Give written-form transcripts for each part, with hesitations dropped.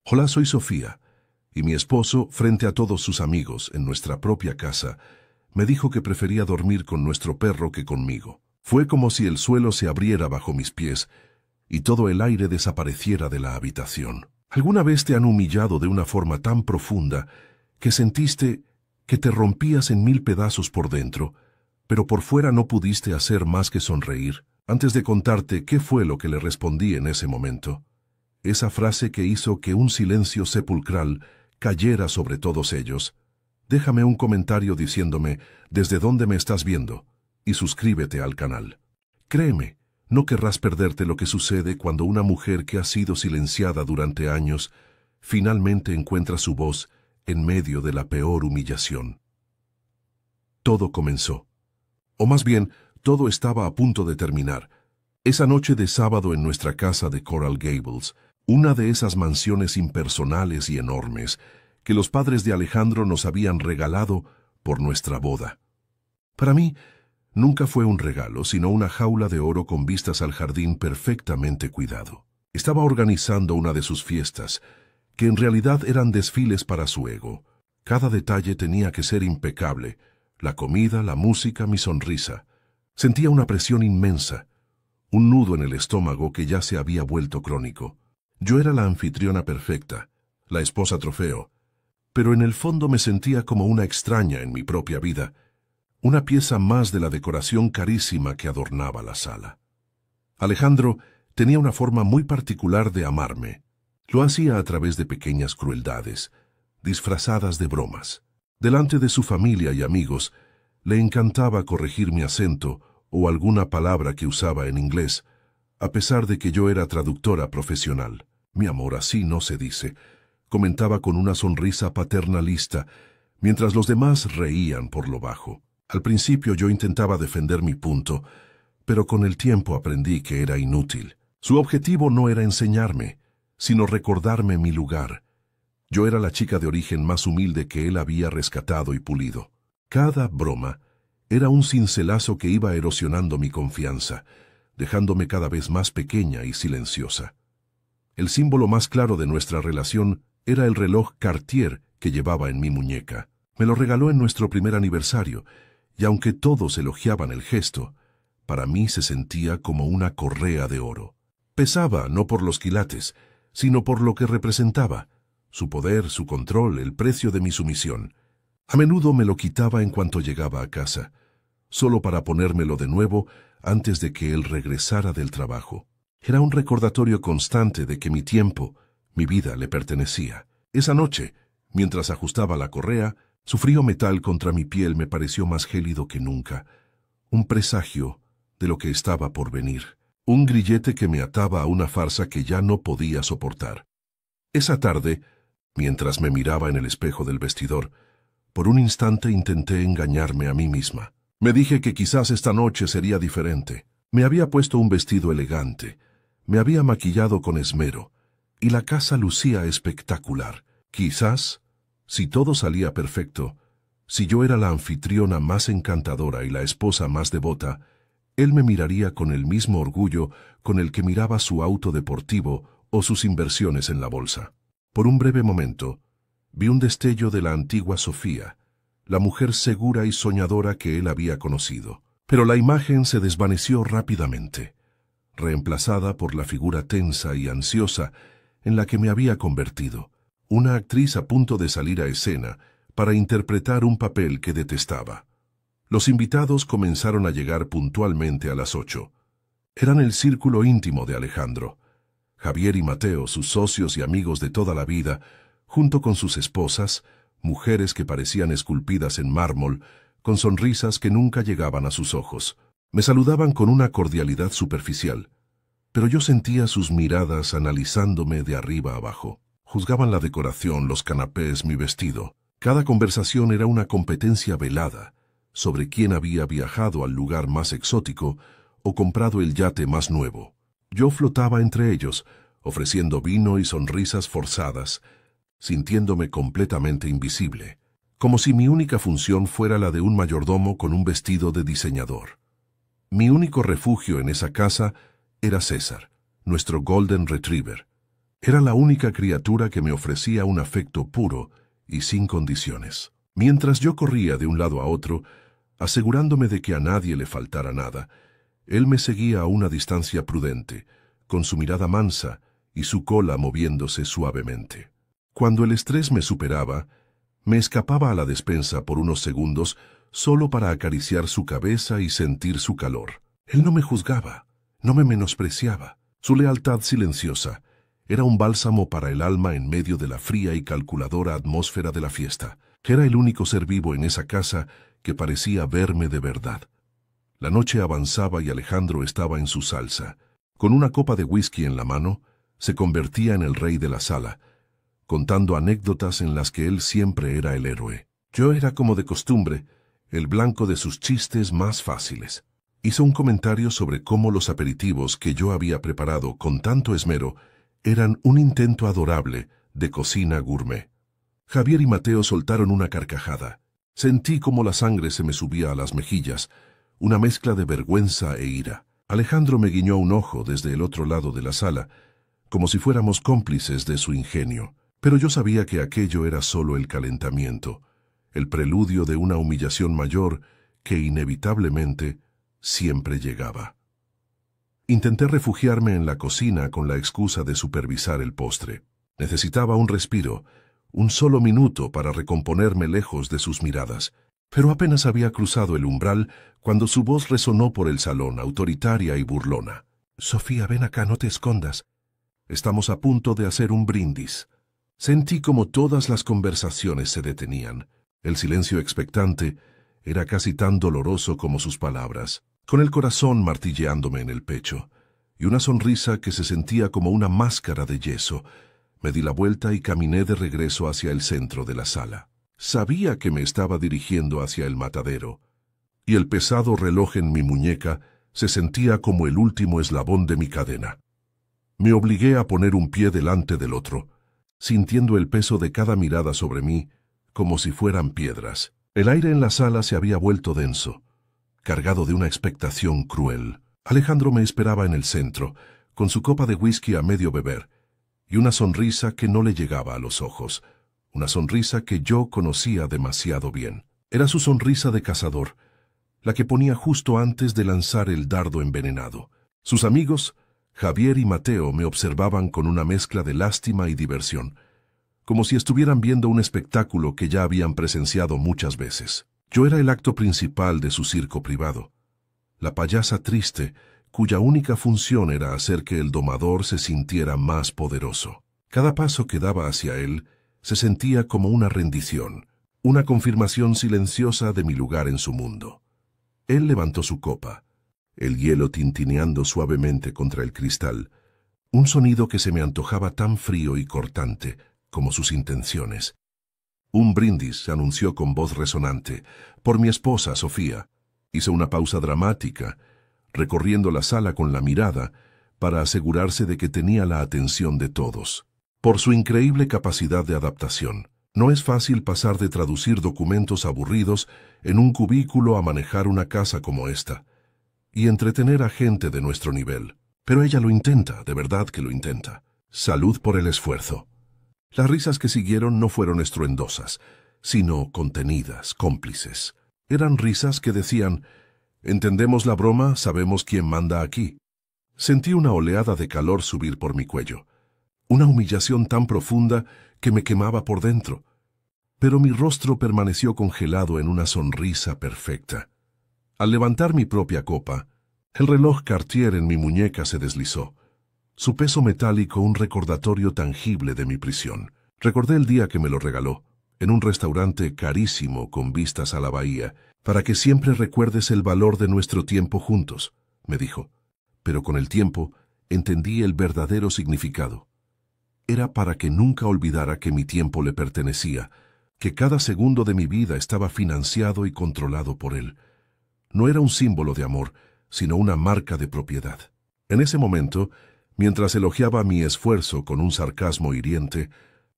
Hola, soy Sofía, y mi esposo, frente a todos sus amigos en nuestra propia casa, me dijo que prefería dormir con nuestro perro que conmigo. Fue como si el suelo se abriera bajo mis pies y todo el aire desapareciera de la habitación. ¿Alguna vez te han humillado de una forma tan profunda que sentiste que te rompías en mil pedazos por dentro, pero por fuera no pudiste hacer más que sonreír? Antes de contarte qué fue lo que le respondí en ese momento, esa frase que hizo que un silencio sepulcral cayera sobre todos ellos, déjame un comentario diciéndome desde dónde me estás viendo y suscríbete al canal. Créeme, no querrás perderte lo que sucede cuando una mujer que ha sido silenciada durante años finalmente encuentra su voz en medio de la peor humillación. Todo comenzó. O más bien, todo estaba a punto de terminar. Esa noche de sábado en nuestra casa de Coral Gables, una de esas mansiones impersonales y enormes que los padres de Alejandro nos habían regalado por nuestra boda. Para mí, nunca fue un regalo, sino una jaula de oro con vistas al jardín perfectamente cuidado. Estaba organizando una de sus fiestas, que en realidad eran desfiles para su ego. Cada detalle tenía que ser impecable: la comida, la música, mi sonrisa. Sentía una presión inmensa, un nudo en el estómago que ya se había vuelto crónico. Yo era la anfitriona perfecta, la esposa trofeo, pero en el fondo me sentía como una extraña en mi propia vida, una pieza más de la decoración carísima que adornaba la sala. Alejandro tenía una forma muy particular de amarme. Lo hacía a través de pequeñas crueldades, disfrazadas de bromas. Delante de su familia y amigos, le encantaba corregir mi acento o alguna palabra que usaba en inglés, a pesar de que yo era traductora profesional. Mi amor, así no se dice, comentaba con una sonrisa paternalista, mientras los demás reían por lo bajo. Al principio yo intentaba defender mi punto, pero con el tiempo aprendí que era inútil. Su objetivo no era enseñarme, sino recordarme mi lugar. Yo era la chica de origen más humilde que él había rescatado y pulido. Cada broma era un cincelazo que iba erosionando mi confianza, dejándome cada vez más pequeña y silenciosa. El símbolo más claro de nuestra relación era el reloj Cartier que llevaba en mi muñeca. Me lo regaló en nuestro primer aniversario, y aunque todos elogiaban el gesto, para mí se sentía como una correa de oro. Pesaba no por los quilates, sino por lo que representaba: su poder, su control, el precio de mi sumisión. A menudo me lo quitaba en cuanto llegaba a casa, solo para ponérmelo de nuevo antes de que él regresara del trabajo. Era un recordatorio constante de que mi tiempo, mi vida, le pertenecía. Esa noche, mientras ajustaba la correa, su frío metal contra mi piel me pareció más gélido que nunca, un presagio de lo que estaba por venir, un grillete que me ataba a una farsa que ya no podía soportar. Esa tarde, mientras me miraba en el espejo del vestidor, por un instante intenté engañarme a mí misma. Me dije que quizás esta noche sería diferente. Me había puesto un vestido elegante, me había maquillado con esmero, y la casa lucía espectacular. Quizás, si todo salía perfecto, si yo era la anfitriona más encantadora y la esposa más devota, él me miraría con el mismo orgullo con el que miraba su auto deportivo o sus inversiones en la bolsa. Por un breve momento, vi un destello de la antigua Sofía, la mujer segura y soñadora que él había conocido. Pero la imagen se desvaneció rápidamente, reemplazada por la figura tensa y ansiosa en la que me había convertido, una actriz a punto de salir a escena para interpretar un papel que detestaba. Los invitados comenzaron a llegar puntualmente a las 8. Eran el círculo íntimo de Alejandro: Javier y Mateo, sus socios y amigos de toda la vida, junto con sus esposas, mujeres que parecían esculpidas en mármol, con sonrisas que nunca llegaban a sus ojos. Me saludaban con una cordialidad superficial, pero yo sentía sus miradas analizándome de arriba abajo. Juzgaban la decoración, los canapés, mi vestido. Cada conversación era una competencia velada sobre quién había viajado al lugar más exótico o comprado el yate más nuevo. Yo flotaba entre ellos, ofreciendo vino y sonrisas forzadas, sintiéndome completamente invisible, como si mi única función fuera la de un mayordomo con un vestido de diseñador. Mi único refugio en esa casa era César, nuestro Golden Retriever. Era la única criatura que me ofrecía un afecto puro y sin condiciones. Mientras yo corría de un lado a otro, asegurándome de que a nadie le faltara nada, él me seguía a una distancia prudente, con su mirada mansa y su cola moviéndose suavemente. Cuando el estrés me superaba, me escapaba a la despensa por unos segundos solo para acariciar su cabeza y sentir su calor. Él no me juzgaba, no me menospreciaba. Su lealtad silenciosa era un bálsamo para el alma en medio de la fría y calculadora atmósfera de la fiesta. Era el único ser vivo en esa casa que parecía verme de verdad. La noche avanzaba y Alejandro estaba en su salsa. Con una copa de whisky en la mano, se convertía en el rey de la sala, contando anécdotas en las que él siempre era el héroe. Yo era, como de costumbre, el blanco de sus chistes más fáciles. Hizo un comentario sobre cómo los aperitivos que yo había preparado con tanto esmero eran un intento adorable de cocina gourmet. Javier y Mateo soltaron una carcajada. Sentí como la sangre se me subía a las mejillas, una mezcla de vergüenza e ira. Alejandro me guiñó un ojo desde el otro lado de la sala, como si fuéramos cómplices de su ingenio. Pero yo sabía que aquello era solo el calentamiento, el preludio de una humillación mayor que inevitablemente siempre llegaba. Intenté refugiarme en la cocina con la excusa de supervisar el postre. Necesitaba un respiro, un solo minuto para recomponerme lejos de sus miradas, pero apenas había cruzado el umbral cuando su voz resonó por el salón, autoritaria y burlona. «Sofía, ven acá, no te escondas. Estamos a punto de hacer un brindis». Sentí como todas las conversaciones se detenían. El silencio expectante era casi tan doloroso como sus palabras, con el corazón martilleándome en el pecho, y una sonrisa que se sentía como una máscara de yeso. Me di la vuelta y caminé de regreso hacia el centro de la sala. Sabía que me estaba dirigiendo hacia el matadero, y el pesado reloj en mi muñeca se sentía como el último eslabón de mi cadena. Me obligué a poner un pie delante del otro, sintiendo el peso de cada mirada sobre mí como si fueran piedras. El aire en la sala se había vuelto denso, cargado de una expectación cruel. Alejandro me esperaba en el centro, con su copa de whisky a medio beber, y una sonrisa que no le llegaba a los ojos, una sonrisa que yo conocía demasiado bien. Era su sonrisa de cazador, la que ponía justo antes de lanzar el dardo envenenado. Sus amigos, Javier y Mateo, me observaban con una mezcla de lástima y diversión, como si estuvieran viendo un espectáculo que ya habían presenciado muchas veces. Yo era el acto principal de su circo privado, la payasa triste, cuya única función era hacer que el domador se sintiera más poderoso. Cada paso que daba hacia él se sentía como una rendición, una confirmación silenciosa de mi lugar en su mundo. Él levantó su copa, el hielo tintineando suavemente contra el cristal, un sonido que se me antojaba tan frío y cortante como sus intenciones. Un brindis, se anunció con voz resonante, por mi esposa, Sofía. Hizo una pausa dramática, recorriendo la sala con la mirada, para asegurarse de que tenía la atención de todos. Por su increíble capacidad de adaptación, no es fácil pasar de traducir documentos aburridos en un cubículo a manejar una casa como esta, y entretener a gente de nuestro nivel. Pero ella lo intenta, de verdad que lo intenta. Salud por el esfuerzo. Las risas que siguieron no fueron estruendosas, sino contenidas, cómplices. Eran risas que decían: «Entendemos la broma, sabemos quién manda aquí». Sentí una oleada de calor subir por mi cuello, una humillación tan profunda que me quemaba por dentro, pero mi rostro permaneció congelado en una sonrisa perfecta. Al levantar mi propia copa, el reloj Cartier en mi muñeca se deslizó, su peso metálico un recordatorio tangible de mi prisión. Recordé el día que me lo regaló, en un restaurante carísimo con vistas a la bahía, para que siempre recuerdes el valor de nuestro tiempo juntos, me dijo. Pero con el tiempo entendí el verdadero significado. Era para que nunca olvidara que mi tiempo le pertenecía, que cada segundo de mi vida estaba financiado y controlado por él. No era un símbolo de amor, sino una marca de propiedad. En ese momento, mientras elogiaba mi esfuerzo con un sarcasmo hiriente,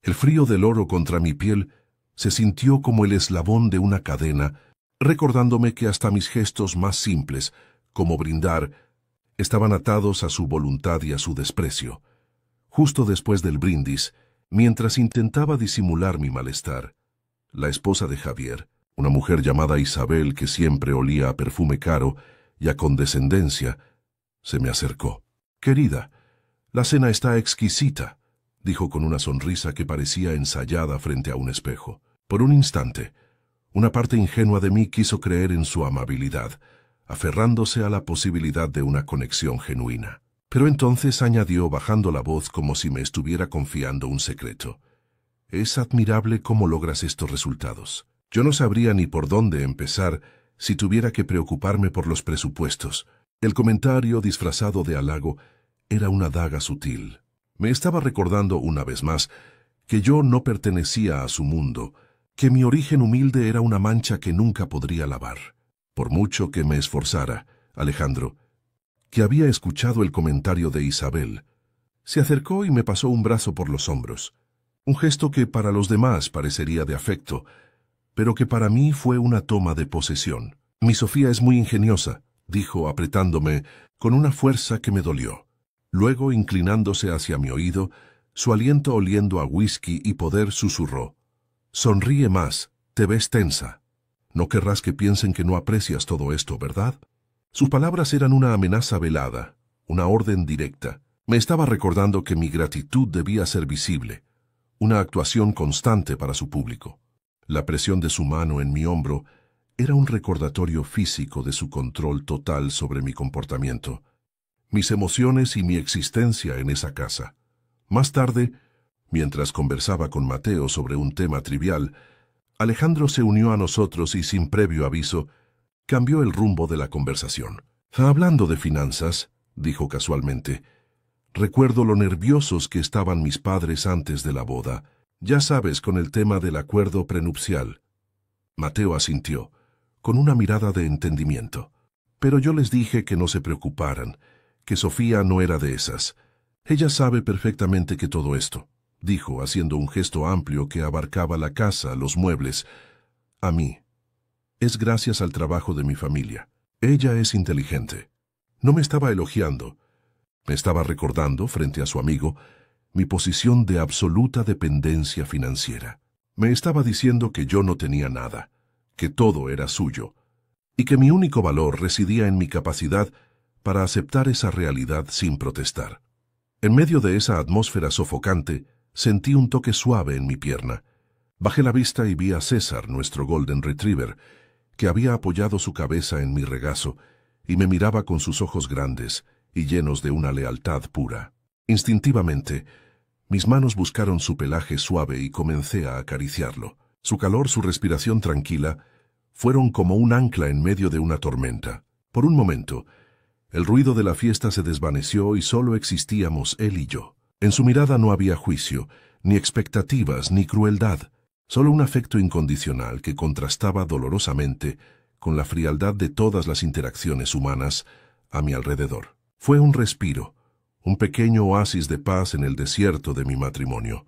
el frío del oro contra mi piel se sintió como el eslabón de una cadena, recordándome que hasta mis gestos más simples, como brindar, estaban atados a su voluntad y a su desprecio. Justo después del brindis, mientras intentaba disimular mi malestar, la esposa de Javier, una mujer llamada Isabel que siempre olía a perfume caro y a condescendencia, se me acercó. «Querida, la cena está exquisita», dijo con una sonrisa que parecía ensayada frente a un espejo. Por un instante, una parte ingenua de mí quiso creer en su amabilidad, aferrándose a la posibilidad de una conexión genuina. Pero entonces añadió bajando la voz como si me estuviera confiando un secreto. «Es admirable cómo logras estos resultados. Yo no sabría ni por dónde empezar si tuviera que preocuparme por los presupuestos». El comentario, disfrazado de halago, era una daga sutil. Me estaba recordando una vez más que yo no pertenecía a su mundo, que mi origen humilde era una mancha que nunca podría lavar. Por mucho que me esforzara, Alejandro, que había escuchado el comentario de Isabel, se acercó y me pasó un brazo por los hombros. Un gesto que para los demás parecería de afecto, pero que para mí fue una toma de posesión. «Mi Sofía es muy ingeniosa», dijo apretándome con una fuerza que me dolió. Luego, inclinándose hacia mi oído, su aliento oliendo a whisky y poder, susurró: «Sonríe más, te ves tensa. No querrás que piensen que no aprecias todo esto, ¿verdad?». Sus palabras eran una amenaza velada, una orden directa. Me estaba recordando que mi gratitud debía ser visible, una actuación constante para su público. La presión de su mano en mi hombro era un recordatorio físico de su control total sobre mi comportamiento, mis emociones y mi existencia en esa casa. Más tarde, mientras conversaba con Mateo sobre un tema trivial, Alejandro se unió a nosotros y, sin previo aviso, cambió el rumbo de la conversación. «Hablando de finanzas», dijo casualmente, «recuerdo lo nerviosos que estaban mis padres antes de la boda. Ya sabes, con el tema del acuerdo prenupcial». Mateo asintió, con una mirada de entendimiento. «Pero yo les dije que no se preocuparan, que Sofía no era de esas. Ella sabe perfectamente que todo esto», dijo, haciendo un gesto amplio que abarcaba la casa, los muebles, a mí. «Es gracias al trabajo de mi familia. Ella es inteligente». No me estaba elogiando. Me estaba recordando, frente a su amigo, mi posición de absoluta dependencia financiera. Me estaba diciendo que yo no tenía nada, que todo era suyo, y que mi único valor residía en mi capacidad para aceptar esa realidad sin protestar. En medio de esa atmósfera sofocante, sentí un toque suave en mi pierna. Bajé la vista y vi a César, nuestro Golden Retriever, que había apoyado su cabeza en mi regazo y me miraba con sus ojos grandes y llenos de una lealtad pura. Instintivamente, mis manos buscaron su pelaje suave y comencé a acariciarlo. Su calor, su respiración tranquila, fueron como un ancla en medio de una tormenta. Por un momento, el ruido de la fiesta se desvaneció y solo existíamos él y yo. En su mirada no había juicio, ni expectativas, ni crueldad, solo un afecto incondicional que contrastaba dolorosamente con la frialdad de todas las interacciones humanas a mi alrededor. Fue un respiro, un pequeño oasis de paz en el desierto de mi matrimonio.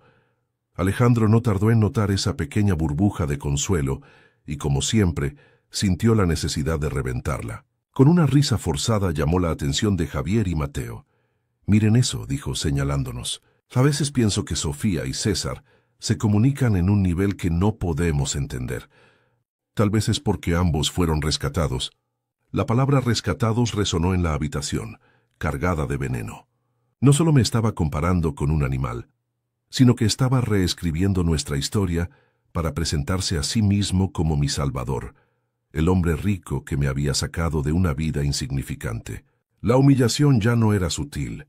Alejandro no tardó en notar esa pequeña burbuja de consuelo y, como siempre, sintió la necesidad de reventarla. Con una risa forzada llamó la atención de Javier y Mateo. «Miren eso», dijo señalándonos. «A veces pienso que Sofía y César se comunican en un nivel que no podemos entender. Tal vez es porque ambos fueron rescatados». La palabra rescatados resonó en la habitación, cargada de veneno. No solo me estaba comparando con un animal, sino que estaba reescribiendo nuestra historia para presentarse a sí mismo como mi salvador, el hombre rico que me había sacado de una vida insignificante. La humillación ya no era sutil.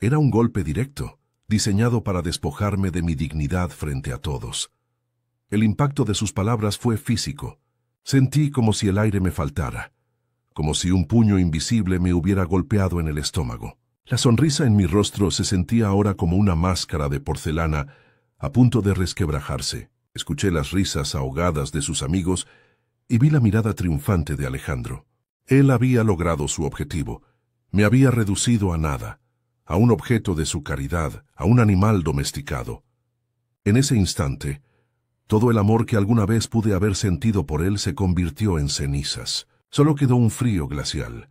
Era un golpe directo, diseñado para despojarme de mi dignidad frente a todos. El impacto de sus palabras fue físico. Sentí como si el aire me faltara, como si un puño invisible me hubiera golpeado en el estómago. La sonrisa en mi rostro se sentía ahora como una máscara de porcelana a punto de resquebrajarse. Escuché las risas ahogadas de sus amigos y vi la mirada triunfante de Alejandro. Él había logrado su objetivo. Me había reducido a nada, a un objeto de su caridad, a un animal domesticado. En ese instante, todo el amor que alguna vez pude haber sentido por él se convirtió en cenizas. Solo quedó un frío glacial,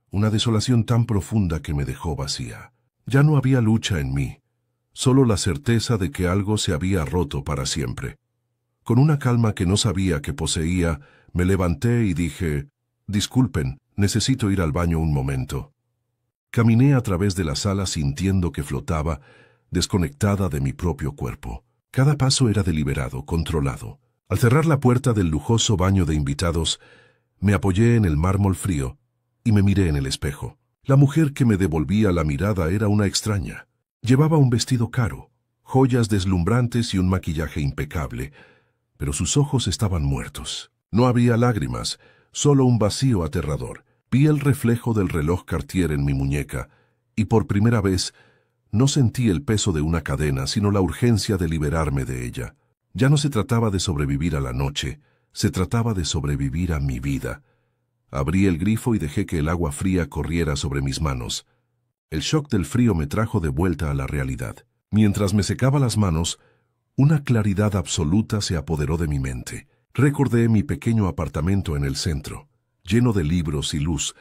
una desolación tan profunda que me dejó vacía. Ya no había lucha en mí, solo la certeza de que algo se había roto para siempre. Con una calma que no sabía que poseía, me levanté y dije, «Disculpen, necesito ir al baño un momento». Caminé a través de la sala sintiendo que flotaba, desconectada de mi propio cuerpo. Cada paso era deliberado, controlado. Al cerrar la puerta del lujoso baño de invitados, me apoyé en el mármol frío y me miré en el espejo. La mujer que me devolvía la mirada era una extraña. Llevaba un vestido caro, joyas deslumbrantes y un maquillaje impecable, pero sus ojos estaban muertos. No había lágrimas, solo un vacío aterrador. Vi el reflejo del reloj Cartier en mi muñeca, y por primera vez no sentí el peso de una cadena, sino la urgencia de liberarme de ella. Ya no se trataba de sobrevivir a la noche, se trataba de sobrevivir a mi vida. Abrí el grifo y dejé que el agua fría corriera sobre mis manos. El shock del frío me trajo de vuelta a la realidad. Mientras me secaba las manos, una claridad absoluta se apoderó de mi mente. Recordé mi pequeño apartamento en el centro, lleno de libros y luz,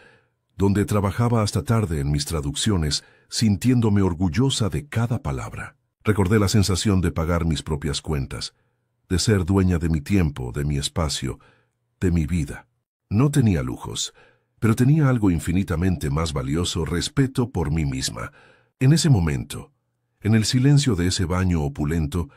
donde trabajaba hasta tarde en mis traducciones, sintiéndome orgullosa de cada palabra. Recordé la sensación de pagar mis propias cuentas, de ser dueña de mi tiempo, de mi espacio, de mi vida. No tenía lujos, pero tenía algo infinitamente más valioso: respeto por mí misma. En ese momento, en el silencio de ese baño opulento,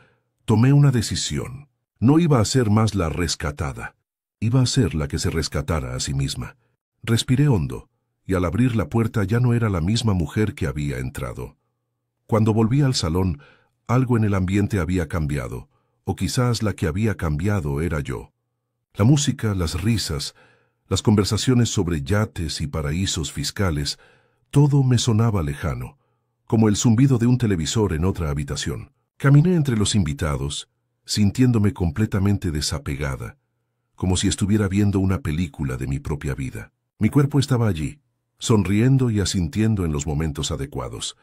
tomé una decisión. No iba a ser más la rescatada, iba a ser la que se rescatara a sí misma. Respiré hondo, y al abrir la puerta ya no era la misma mujer que había entrado. Cuando volví al salón, algo en el ambiente había cambiado, o quizás la que había cambiado era yo. La música, las risas, las conversaciones sobre yates y paraísos fiscales, todo me sonaba lejano, como el zumbido de un televisor en otra habitación. Caminé entre los invitados, sintiéndome completamente desapegada, como si estuviera viendo una película de mi propia vida. Mi cuerpo estaba allí, sonriendo y asintiendo en los momentos adecuados,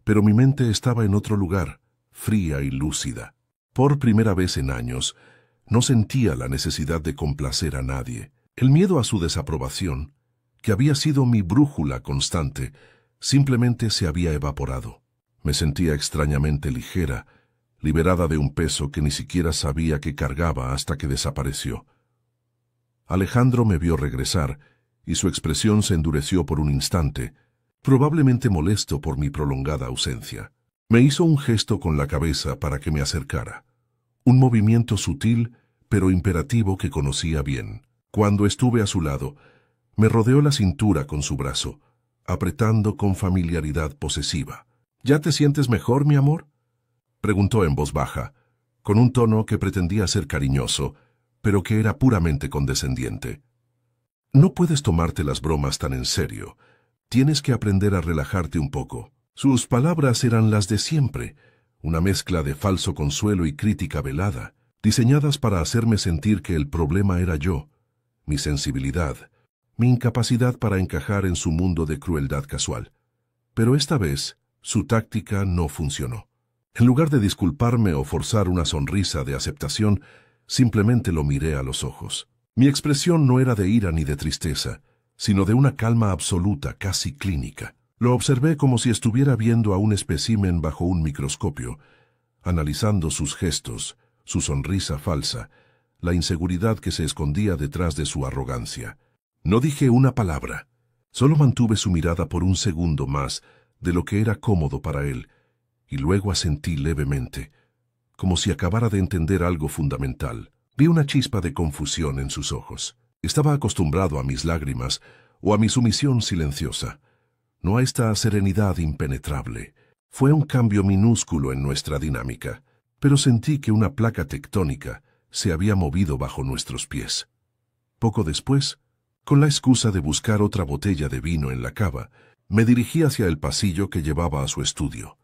pero mi mente estaba en otro lugar, fría y lúcida. Por primera vez en años, no sentía la necesidad de complacer a nadie. El miedo a su desaprobación, que había sido mi brújula constante, simplemente se había evaporado. Me sentía extrañamente ligera, liberada de un peso que ni siquiera sabía que cargaba hasta que desapareció. Alejandro me vio regresar, y su expresión se endureció por un instante, probablemente molesto por mi prolongada ausencia. Me hizo un gesto con la cabeza para que me acercara, un movimiento sutil pero imperativo que conocía bien. Cuando estuve a su lado, me rodeó la cintura con su brazo, apretando con familiaridad posesiva. «¿Ya te sientes mejor, mi amor?», preguntó en voz baja, con un tono que pretendía ser cariñoso, pero que era puramente condescendiente. «No puedes tomarte las bromas tan en serio. Tienes que aprender a relajarte un poco». Sus palabras eran las de siempre, una mezcla de falso consuelo y crítica velada, diseñadas para hacerme sentir que el problema era yo, mi sensibilidad, mi incapacidad para encajar en su mundo de crueldad casual. Pero esta vez, su táctica no funcionó. En lugar de disculparme o forzar una sonrisa de aceptación, simplemente lo miré a los ojos. Mi expresión no era de ira ni de tristeza, sino de una calma absoluta, casi clínica. Lo observé como si estuviera viendo a un espécimen bajo un microscopio, analizando sus gestos, su sonrisa falsa, la inseguridad que se escondía detrás de su arrogancia. No dije una palabra, solo mantuve su mirada por un segundo más de lo que era cómodo para él, y luego asentí levemente, como si acabara de entender algo fundamental. Vi una chispa de confusión en sus ojos. Estaba acostumbrado a mis lágrimas o a mi sumisión silenciosa, no a esta serenidad impenetrable. Fue un cambio minúsculo en nuestra dinámica, pero sentí que una placa tectónica se había movido bajo nuestros pies. Poco después, con la excusa de buscar otra botella de vino en la cava, me dirigí hacia el pasillo que llevaba a su estudio.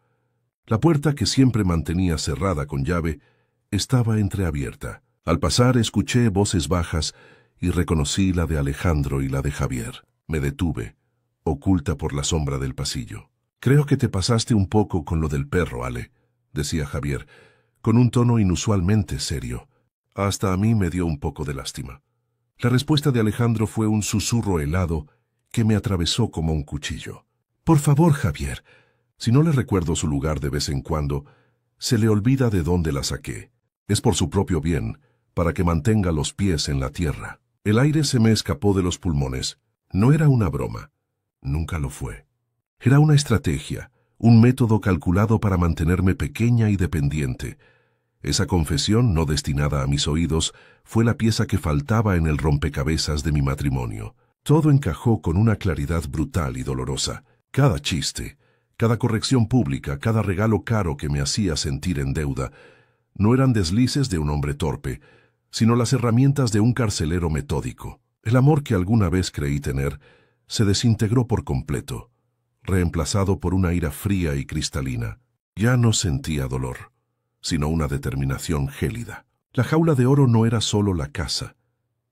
La puerta, que siempre mantenía cerrada con llave, estaba entreabierta. Al pasar escuché voces bajas y reconocí la de Alejandro y la de Javier. Me detuve, oculta por la sombra del pasillo. «Creo que te pasaste un poco con lo del perro, Ale», decía Javier, con un tono inusualmente serio. Hasta a mí me dio un poco de lástima. La respuesta de Alejandro fue un susurro helado que me atravesó como un cuchillo. «Por favor, Javier, Si no le recuerdo su lugar de vez en cuando, se le olvida de dónde la saqué. Es por su propio bien, para que mantenga los pies en la tierra. El aire se me escapó de los pulmones. No era una broma. Nunca lo fue. Era una estrategia, un método calculado para mantenerme pequeña y dependiente. Esa confesión, no destinada a mis oídos, fue la pieza que faltaba en el rompecabezas de mi matrimonio. Todo encajó con una claridad brutal y dolorosa. Cada chiste, cada corrección pública, cada regalo caro que me hacía sentir en deuda, no eran deslices de un hombre torpe, sino las herramientas de un carcelero metódico. El amor que alguna vez creí tener se desintegró por completo, reemplazado por una ira fría y cristalina. Ya no sentía dolor, sino una determinación gélida. La jaula de oro no era solo la casa,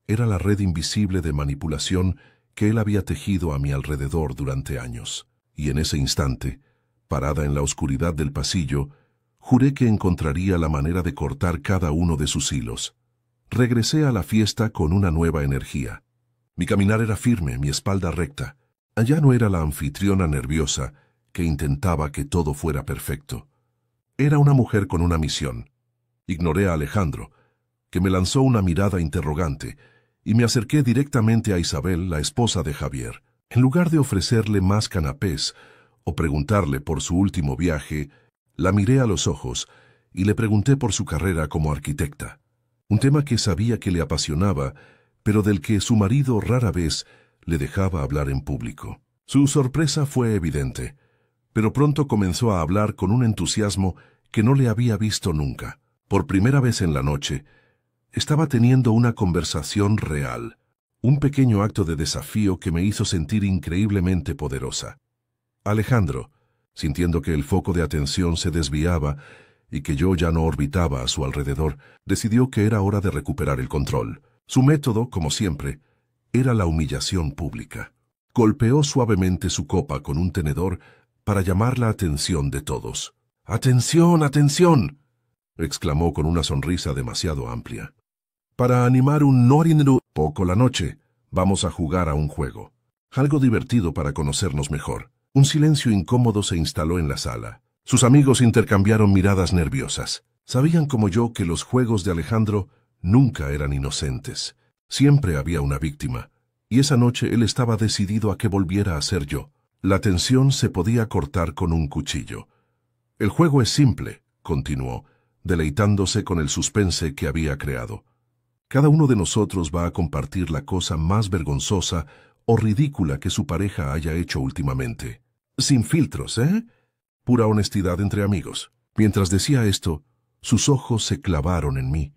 era la red invisible de manipulación que él había tejido a mi alrededor durante años. Y en ese instante, parada en la oscuridad del pasillo, juré que encontraría la manera de cortar cada uno de sus hilos. Regresé a la fiesta con una nueva energía. Mi caminar era firme, mi espalda recta. Allá no era la anfitriona nerviosa que intentaba que todo fuera perfecto. Era una mujer con una misión. Ignoré a Alejandro, que me lanzó una mirada interrogante, y me acerqué directamente a Isabel, la esposa de Javier. En lugar de ofrecerle más canapés o preguntarle por su último viaje, la miré a los ojos y le pregunté por su carrera como arquitecta. Un tema que sabía que le apasionaba, pero del que su marido rara vez le dejaba hablar en público. Su sorpresa fue evidente, pero pronto comenzó a hablar con un entusiasmo que no le había visto nunca. Por primera vez en la noche, estaba teniendo una conversación real, un pequeño acto de desafío que me hizo sentir increíblemente poderosa. Alejandro, sintiendo que el foco de atención se desviaba y que yo ya no orbitaba a su alrededor, decidió que era hora de recuperar el control. Su método, como siempre, era la humillación pública. Golpeó suavemente su copa con un tenedor para llamar la atención de todos. ¡Atención, atención!, exclamó con una sonrisa demasiado amplia. Para animar un norinero poco la noche, vamos a jugar a un juego. Algo divertido para conocernos mejor. Un silencio incómodo se instaló en la sala. Sus amigos intercambiaron miradas nerviosas. Sabían como yo que los juegos de Alejandro nunca eran inocentes. Siempre había una víctima, y esa noche él estaba decidido a que volviera a ser yo. La tensión se podía cortar con un cuchillo. El juego es simple, continuó, deleitándose con el suspense que había creado. Cada uno de nosotros va a compartir la cosa más vergonzosa o ridícula que su pareja haya hecho últimamente. Sin filtros, ¿eh? Pura honestidad entre amigos. Mientras decía esto, sus ojos se clavaron en mí.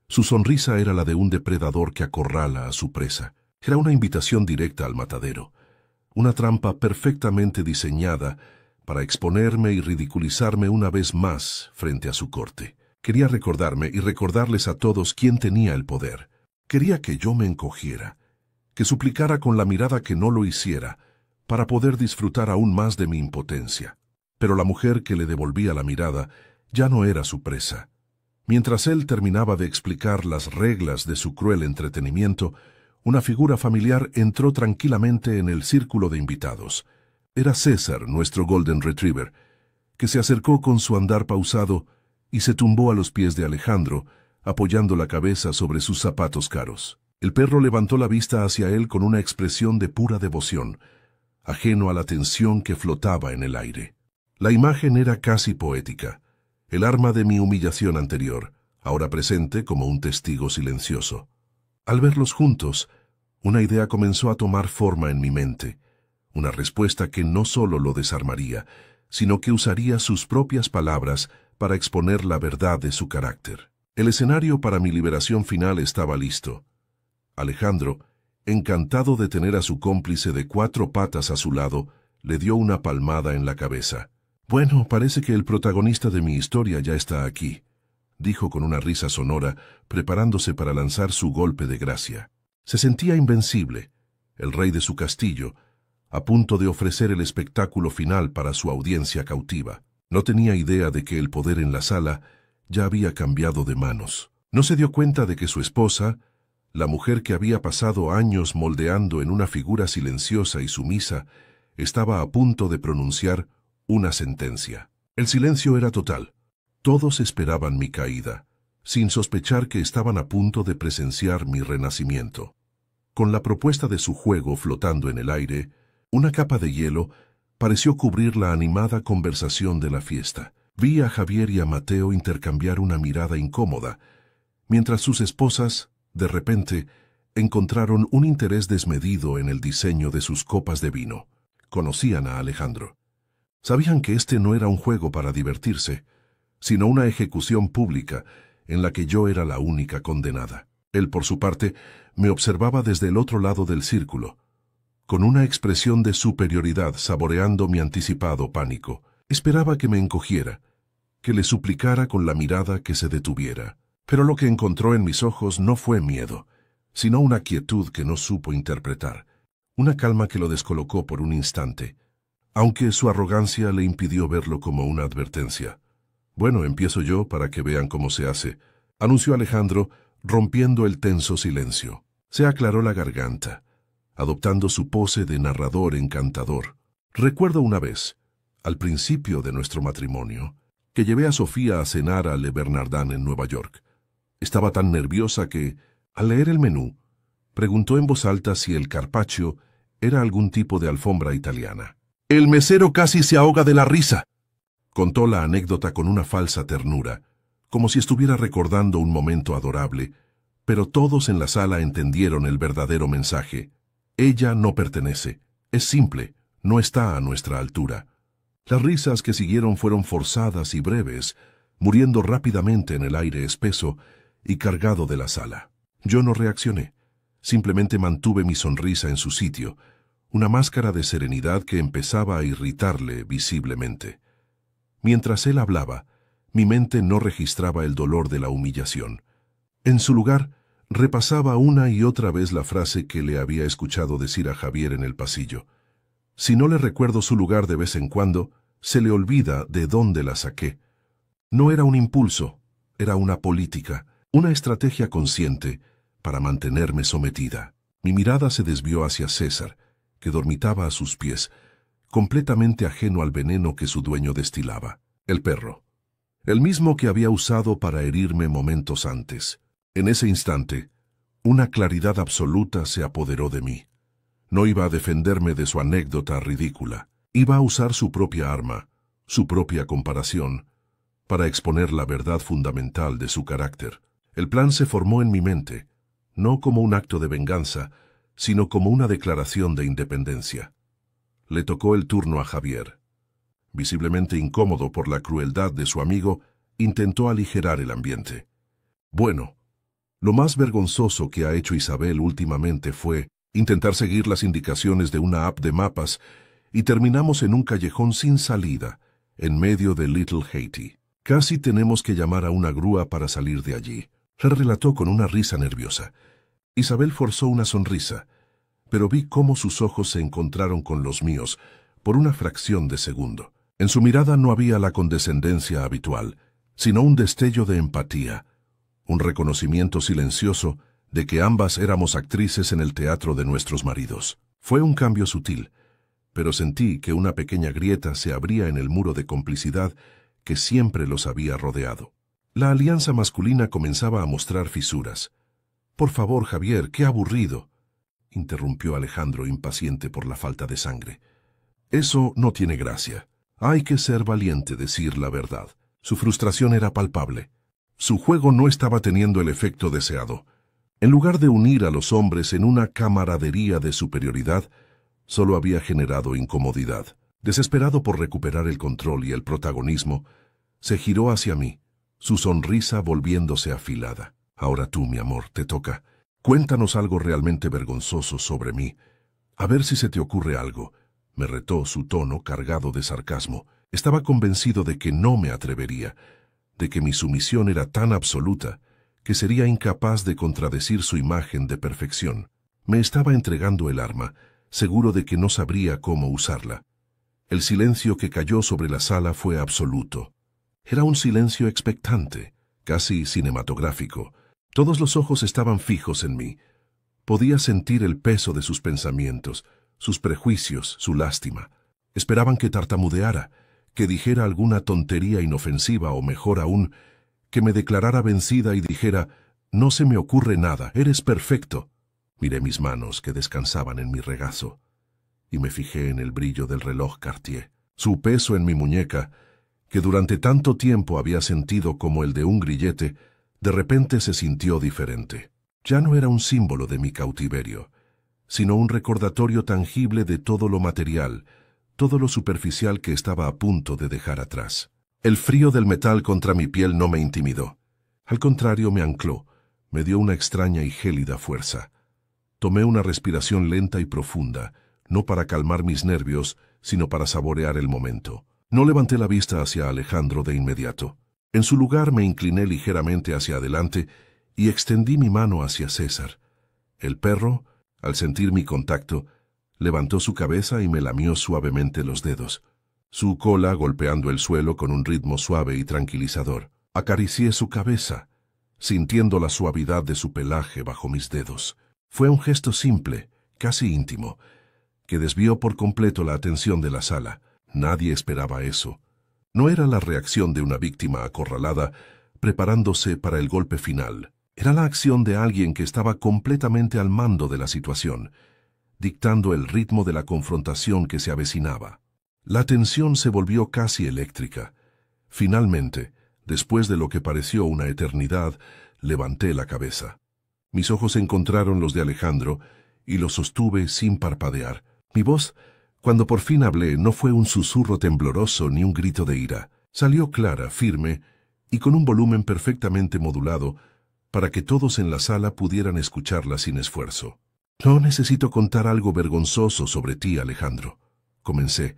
Su sonrisa era la de un depredador que acorrala a su presa. Era una invitación directa al matadero. Una trampa perfectamente diseñada para exponerme y ridiculizarme una vez más frente a su corte. Quería recordarme y recordarles a todos quién tenía el poder. Quería que yo me encogiera, que suplicara con la mirada que no lo hiciera, para poder disfrutar aún más de mi impotencia. Pero la mujer que le devolvía la mirada ya no era su presa. Mientras él terminaba de explicar las reglas de su cruel entretenimiento, una figura familiar entró tranquilamente en el círculo de invitados. Era César, nuestro Golden Retriever, que se acercó con su andar pausado y se tumbó a los pies de Alejandro, apoyando la cabeza sobre sus zapatos caros. El perro levantó la vista hacia él con una expresión de pura devoción, ajeno a la tensión que flotaba en el aire. La imagen era casi poética, el arma de mi humillación anterior, ahora presente como un testigo silencioso. Al verlos juntos, una idea comenzó a tomar forma en mi mente, una respuesta que no solo lo desarmaría, sino que usaría sus propias palabras para exponer la verdad de su carácter. El escenario para mi liberación final estaba listo. Alejandro, encantado de tener a su cómplice de 4 patas a su lado, le dio una palmada en la cabeza. «Bueno, parece que el protagonista de mi historia ya está aquí», dijo con una risa sonora, preparándose para lanzar su golpe de gracia. Se sentía invencible, el rey de su castillo, a punto de ofrecer el espectáculo final para su audiencia cautiva. No tenía idea de que el poder en la sala ya había cambiado de manos. No se dio cuenta de que su esposa, la mujer que había pasado años moldeando en una figura silenciosa y sumisa, estaba a punto de pronunciar una sentencia. El silencio era total. Todos esperaban mi caída, sin sospechar que estaban a punto de presenciar mi renacimiento. Con la propuesta de su juego flotando en el aire, una capa de hielo pareció cubrir la animada conversación de la fiesta. Vi a Javier y a Mateo intercambiar una mirada incómoda, mientras sus esposas, de repente, encontraron un interés desmedido en el diseño de sus copas de vino. Conocían a Alejandro. Sabían que este no era un juego para divertirse, sino una ejecución pública en la que yo era la única condenada. Él, por su parte, me observaba desde el otro lado del círculo, con una expresión de superioridad saboreando mi anticipado pánico. Esperaba que me encogiera, que le suplicara con la mirada que se detuviera. Pero lo que encontró en mis ojos no fue miedo, sino una quietud que no supo interpretar, una calma que lo descolocó por un instante, aunque su arrogancia le impidió verlo como una advertencia. «Bueno, empiezo yo para que vean cómo se hace», anunció Alejandro, rompiendo el tenso silencio. Se aclaró la garganta, adoptando su pose de narrador encantador. Recuerdo una vez, al principio de nuestro matrimonio, que llevé a Sofía a cenar a Le Bernardin en Nueva York. Estaba tan nerviosa que, al leer el menú, preguntó en voz alta si el carpaccio era algún tipo de alfombra italiana. «El mesero casi se ahoga de la risa», contó la anécdota con una falsa ternura, como si estuviera recordando un momento adorable, pero todos en la sala entendieron el verdadero mensaje. Ella no pertenece, es simple, no está a nuestra altura. Las risas que siguieron fueron forzadas y breves, muriendo rápidamente en el aire espeso y cargado de la sala. Yo no reaccioné, simplemente mantuve mi sonrisa en su sitio, una máscara de serenidad que empezaba a irritarle visiblemente. Mientras él hablaba, mi mente no registraba el dolor de la humillación. En su lugar, repasaba una y otra vez la frase que le había escuchado decir a Javier en el pasillo. Si no le recuerdo su lugar de vez en cuando, se le olvida de dónde la saqué. No era un impulso, era una política, una estrategia consciente para mantenerme sometida. Mi mirada se desvió hacia César, que dormitaba a sus pies, completamente ajeno al veneno que su dueño destilaba. El perro, el mismo que había usado para herirme momentos antes. En ese instante, una claridad absoluta se apoderó de mí. No iba a defenderme de su anécdota ridícula. Iba a usar su propia arma, su propia comparación, para exponer la verdad fundamental de su carácter. El plan se formó en mi mente, no como un acto de venganza, sino como una declaración de independencia. Le tocó el turno a Javier. Visiblemente incómodo por la crueldad de su amigo, intentó aligerar el ambiente. Bueno, lo más vergonzoso que ha hecho Isabel últimamente fue intentar seguir las indicaciones de una app de mapas y terminamos en un callejón sin salida, en medio de Little Haiti. Casi tenemos que llamar a una grúa para salir de allí, se relató con una risa nerviosa. Isabel forzó una sonrisa, pero vi cómo sus ojos se encontraron con los míos por una fracción de segundo. En su mirada no había la condescendencia habitual, sino un destello de empatía, un reconocimiento silencioso de que ambas éramos actrices en el teatro de nuestros maridos. Fue un cambio sutil, pero sentí que una pequeña grieta se abría en el muro de complicidad que siempre los había rodeado. La alianza masculina comenzaba a mostrar fisuras. «Por favor, Javier, qué aburrido», interrumpió Alejandro, impaciente por la falta de sangre. «Eso no tiene gracia. Hay que ser valiente, decir la verdad». Su frustración era palpable. Su juego no estaba teniendo el efecto deseado. En lugar de unir a los hombres en una camaradería de superioridad, solo había generado incomodidad. Desesperado por recuperar el control y el protagonismo, se giró hacia mí, su sonrisa volviéndose afilada. «Ahora tú, mi amor, te toca. Cuéntanos algo realmente vergonzoso sobre mí. A ver si se te ocurre algo», me retó su tono cargado de sarcasmo. Estaba convencido de que no me atrevería, de que mi sumisión era tan absoluta que sería incapaz de contradecir su imagen de perfección. Me estaba entregando el arma, seguro de que no sabría cómo usarla. El silencio que cayó sobre la sala fue absoluto. Era un silencio expectante, casi cinematográfico. Todos los ojos estaban fijos en mí. Podía sentir el peso de sus pensamientos, sus prejuicios, su lástima. Esperaban que tartamudeara, que dijera alguna tontería inofensiva o mejor aún, que me declarara vencida y dijera, no se me ocurre nada, eres perfecto. Miré mis manos que descansaban en mi regazo y me fijé en el brillo del reloj Cartier. Su peso en mi muñeca, que durante tanto tiempo había sentido como el de un grillete, de repente se sintió diferente. Ya no era un símbolo de mi cautiverio, sino un recordatorio tangible de todo lo material, todo lo superficial que estaba a punto de dejar atrás. El frío del metal contra mi piel no me intimidó. Al contrario, me ancló, me dio una extraña y gélida fuerza. Tomé una respiración lenta y profunda, no para calmar mis nervios, sino para saborear el momento. No levanté la vista hacia Alejandro de inmediato. En su lugar me incliné ligeramente hacia adelante y extendí mi mano hacia César. El perro, al sentir mi contacto, levantó su cabeza y me lamió suavemente los dedos. Su cola golpeando el suelo con un ritmo suave y tranquilizador. Acaricié su cabeza, sintiendo la suavidad de su pelaje bajo mis dedos. Fue un gesto simple, casi íntimo, que desvió por completo la atención de la sala. Nadie esperaba eso. No era la reacción de una víctima acorralada, preparándose para el golpe final. Era la acción de alguien que estaba completamente al mando de la situación, dictando el ritmo de la confrontación que se avecinaba. La tensión se volvió casi eléctrica. Finalmente, después de lo que pareció una eternidad, levanté la cabeza. Mis ojos encontraron los de Alejandro y los sostuve sin parpadear. Mi voz, cuando por fin hablé, no fue un susurro tembloroso ni un grito de ira. Salió clara, firme y con un volumen perfectamente modulado para que todos en la sala pudieran escucharla sin esfuerzo. No necesito contar algo vergonzoso sobre ti, Alejandro. Comencé,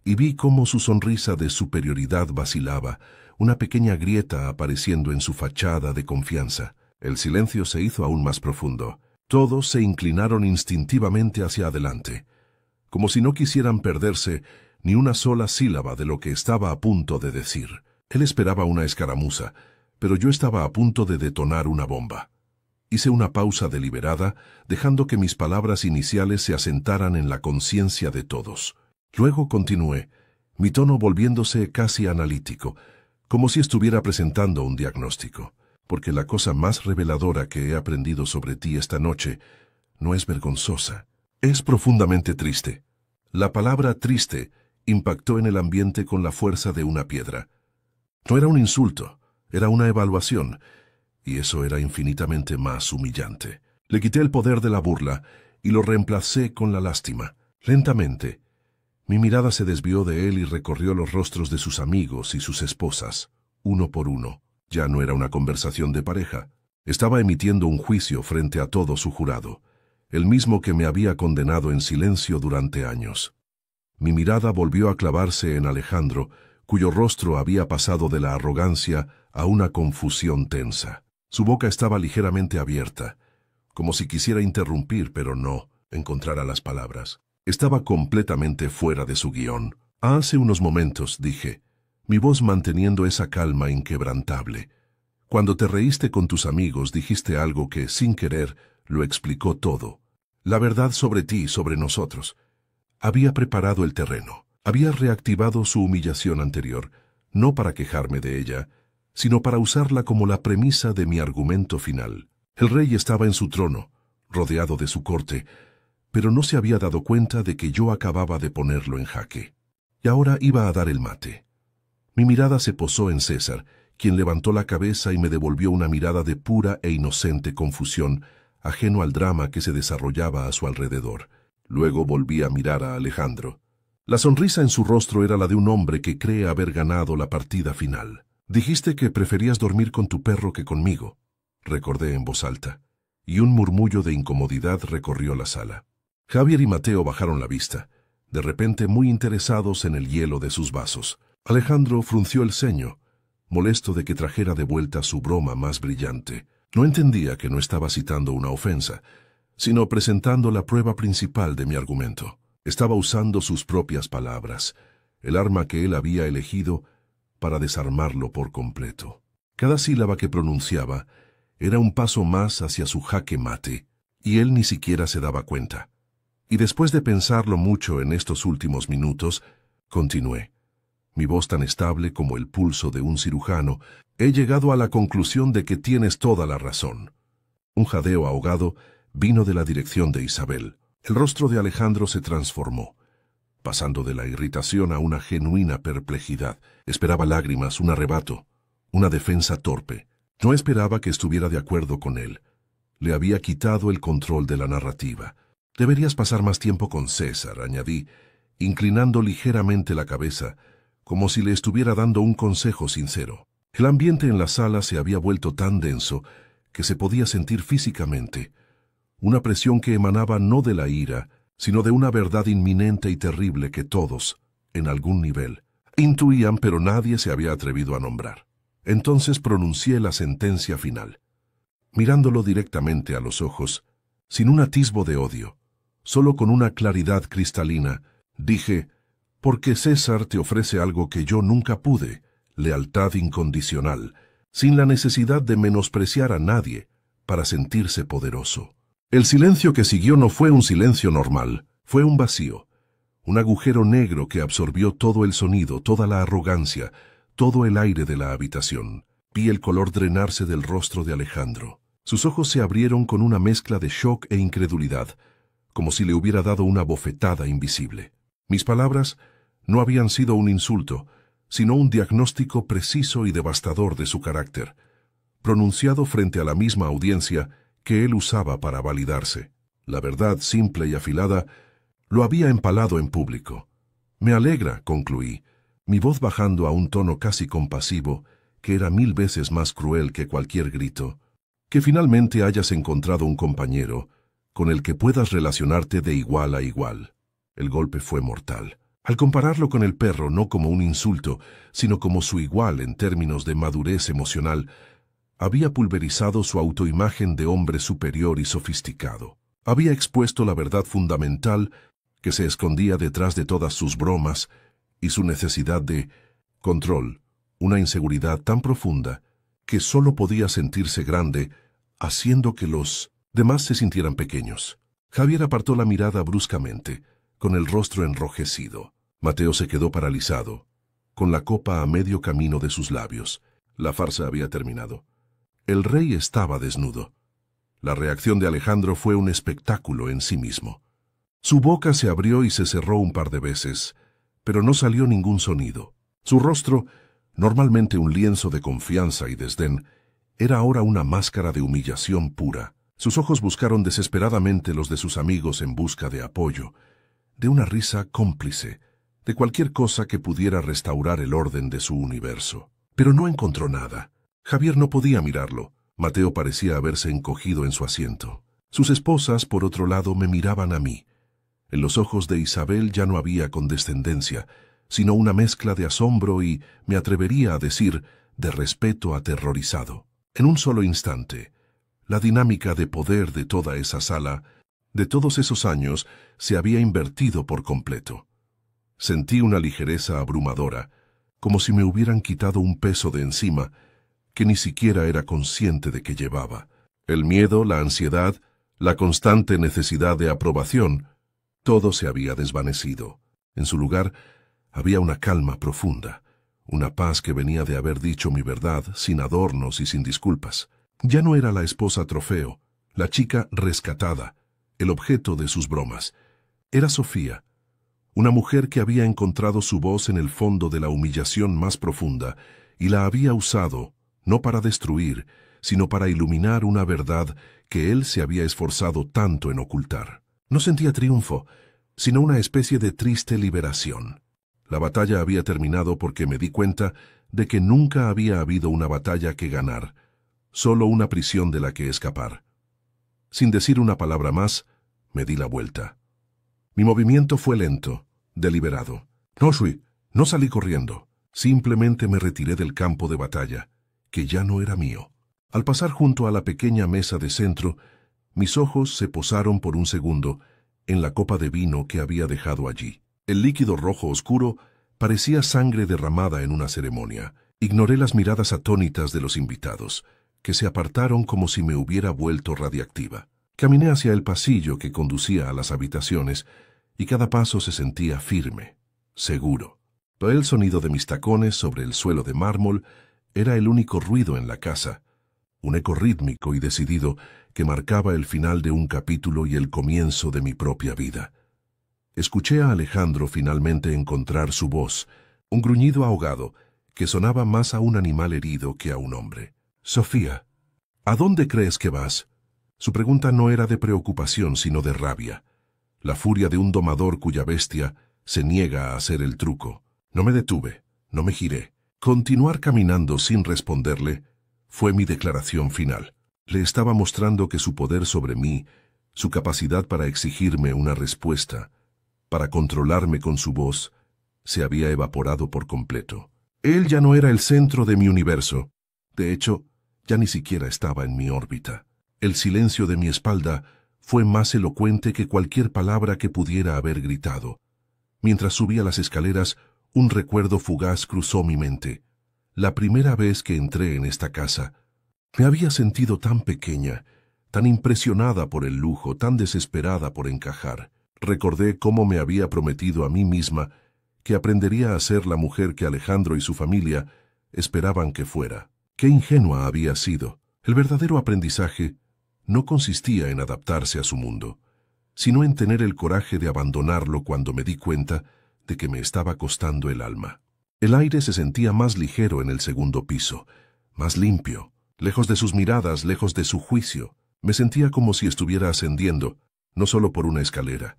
y vi cómo su sonrisa de superioridad vacilaba, una pequeña grieta apareciendo en su fachada de confianza. El silencio se hizo aún más profundo. Todos se inclinaron instintivamente hacia adelante, como si no quisieran perderse ni una sola sílaba de lo que estaba a punto de decir. Él esperaba una escaramuza, pero yo estaba a punto de detonar una bomba. Hice una pausa deliberada, dejando que mis palabras iniciales se asentaran en la conciencia de todos. Luego continué, mi tono volviéndose casi analítico, como si estuviera presentando un diagnóstico. Porque la cosa más reveladora que he aprendido sobre ti esta noche no es vergonzosa, es profundamente triste. La palabra triste impactó en el ambiente con la fuerza de una piedra. No era un insulto, era una evaluación, y eso era infinitamente más humillante. Le quité el poder de la burla y lo reemplacé con la lástima. Lentamente, mi mirada se desvió de él y recorrió los rostros de sus amigos y sus esposas, uno por uno. Ya no era una conversación de pareja. Estaba emitiendo un juicio frente a todo su jurado, el mismo que me había condenado en silencio durante años. Mi mirada volvió a clavarse en Alejandro, cuyo rostro había pasado de la arrogancia a una confusión tensa. Su boca estaba ligeramente abierta, como si quisiera interrumpir, pero no encontrara las palabras. Estaba completamente fuera de su guión. Hace unos momentos, dije, mi voz manteniendo esa calma inquebrantable. Cuando te reíste con tus amigos dijiste algo que, sin querer, lo explicó todo. La verdad sobre ti y sobre nosotros. Había preparado el terreno. Había reactivado su humillación anterior, no para quejarme de ella, sino para usarla como la premisa de mi argumento final. El rey estaba en su trono, rodeado de su corte, pero no se había dado cuenta de que yo acababa de ponerlo en jaque. Y ahora iba a dar el mate. Mi mirada se posó en César, quien levantó la cabeza y me devolvió una mirada de pura e inocente confusión, ajeno al drama que se desarrollaba a su alrededor. Luego volví a mirar a Alejandro. La sonrisa en su rostro era la de un hombre que cree haber ganado la partida final. Dijiste que preferías dormir con tu perro que conmigo, recordé en voz alta, y un murmullo de incomodidad recorrió la sala. Javier y Mateo bajaron la vista, de repente muy interesados en el hielo de sus vasos. Alejandro frunció el ceño, molesto de que trajera de vuelta su broma más brillante. No entendía que no estaba citando una ofensa, sino presentando la prueba principal de mi argumento. Estaba usando sus propias palabras, el arma que él había elegido para desarmarlo por completo. Cada sílaba que pronunciaba era un paso más hacia su jaque mate, y él ni siquiera se daba cuenta. Y después de pensarlo mucho en estos últimos minutos, continué. mi voz tan estable como el pulso de un cirujano, he llegado a la conclusión de que tienes toda la razón. Un jadeo ahogado vino de la dirección de Isabel. El rostro de Alejandro se transformó, pasando de la irritación a una genuina perplejidad. Esperaba lágrimas, un arrebato, una defensa torpe. No esperaba que estuviera de acuerdo con él. Le había quitado el control de la narrativa. Deberías pasar más tiempo con César, añadí, inclinando ligeramente la cabeza, como si le estuviera dando un consejo sincero. El ambiente en la sala se había vuelto tan denso que se podía sentir físicamente, una presión que emanaba no de la ira, sino de una verdad inminente y terrible que todos, en algún nivel, intuían pero nadie se había atrevido a nombrar. Entonces pronuncié la sentencia final. Mirándolo directamente a los ojos, sin un atisbo de odio, solo con una claridad cristalina, dije, porque César te ofrece algo que yo nunca pude, lealtad incondicional, sin la necesidad de menospreciar a nadie para sentirse poderoso. El silencio que siguió no fue un silencio normal, fue un vacío, un agujero negro que absorbió todo el sonido, toda la arrogancia, todo el aire de la habitación. Vi el color drenarse del rostro de Alejandro. Sus ojos se abrieron con una mezcla de shock e incredulidad, como si le hubiera dado una bofetada invisible. Mis palabras no habían sido un insulto, sino un diagnóstico preciso y devastador de su carácter, pronunciado frente a la misma audiencia que él usaba para validarse. La verdad simple y afilada lo había empalado en público. Me alegra, concluí, mi voz bajando a un tono casi compasivo, que era 1000 veces más cruel que cualquier grito, que finalmente hayas encontrado un compañero con el que puedas relacionarte de igual a igual. El golpe fue mortal. Al compararlo con el perro, no como un insulto, sino como su igual en términos de madurez emocional, había pulverizado su autoimagen de hombre superior y sofisticado. Había expuesto la verdad fundamental que se escondía detrás de todas sus bromas y su necesidad de control, una inseguridad tan profunda que solo podía sentirse grande, haciendo que los demás se sintieran pequeños. Javier apartó la mirada bruscamente, con el rostro enrojecido. Mateo se quedó paralizado, con la copa a medio camino de sus labios. La farsa había terminado. El rey estaba desnudo. La reacción de Alejandro fue un espectáculo en sí mismo. Su boca se abrió y se cerró un par de veces, pero no salió ningún sonido. Su rostro, normalmente un lienzo de confianza y desdén, era ahora una máscara de humillación pura. Sus ojos buscaron desesperadamente los de sus amigos en busca de apoyo, de una risa cómplice, de cualquier cosa que pudiera restaurar el orden de su universo. Pero no encontró nada. Javier no podía mirarlo. Mateo parecía haberse encogido en su asiento. Sus esposas, por otro lado, me miraban a mí. En los ojos de Isabel ya no había condescendencia, sino una mezcla de asombro y, me atrevería a decir, de respeto aterrorizado. En un solo instante, la dinámica de poder de toda esa sala, de todos esos años, se había invertido por completo. Sentí una ligereza abrumadora, como si me hubieran quitado un peso de encima que ni siquiera era consciente de que llevaba. El miedo, la ansiedad, la constante necesidad de aprobación, todo se había desvanecido. En su lugar había una calma profunda, una paz que venía de haber dicho mi verdad sin adornos y sin disculpas. Ya no era la esposa trofeo, la chica rescatada, el objeto de sus bromas. Era Sofía, una mujer que había encontrado su voz en el fondo de la humillación más profunda y la había usado, no para destruir, sino para iluminar una verdad que él se había esforzado tanto en ocultar. No sentía triunfo, sino una especie de triste liberación. La batalla había terminado porque me di cuenta de que nunca había habido una batalla que ganar, solo una prisión de la que escapar. Sin decir una palabra más, me di la vuelta. Mi movimiento fue lento, deliberado. No salí corriendo, simplemente me retiré del campo de batalla, que ya no era mío. Al pasar junto a la pequeña mesa de centro, mis ojos se posaron por un segundo en la copa de vino que había dejado allí. El líquido rojo oscuro parecía sangre derramada en una ceremonia. Ignoré las miradas atónitas de los invitados, que se apartaron como si me hubiera vuelto radiactiva. Caminé hacia el pasillo que conducía a las habitaciones y cada paso se sentía firme, seguro. El sonido de mis tacones sobre el suelo de mármol era el único ruido en la casa, un eco rítmico y decidido que marcaba el final de un capítulo y el comienzo de mi propia vida. Escuché a Alejandro finalmente encontrar su voz, un gruñido ahogado que sonaba más a un animal herido que a un hombre. «Sofía, ¿a dónde crees que vas?» Su pregunta no era de preocupación, sino de rabia. La furia de un domador cuya bestia se niega a hacer el truco. No me detuve, no me giré. Continuar caminando sin responderle fue mi declaración final. Le estaba mostrando que su poder sobre mí, su capacidad para exigirme una respuesta, para controlarme con su voz, se había evaporado por completo. Él ya no era el centro de mi universo. De hecho, ya ni siquiera estaba en mi órbita. El silencio de mi espalda fue más elocuente que cualquier palabra que pudiera haber gritado. Mientras subía las escaleras, un recuerdo fugaz cruzó mi mente. La primera vez que entré en esta casa, me había sentido tan pequeña, tan impresionada por el lujo, tan desesperada por encajar. Recordé cómo me había prometido a mí misma que aprendería a ser la mujer que Alejandro y su familia esperaban que fuera. Qué ingenua había sido. El verdadero aprendizaje no consistía en adaptarse a su mundo, sino en tener el coraje de abandonarlo cuando me di cuenta de que me estaba costando el alma. El aire se sentía más ligero en el segundo piso, más limpio, lejos de sus miradas, lejos de su juicio. Me sentía como si estuviera ascendiendo, no solo por una escalera,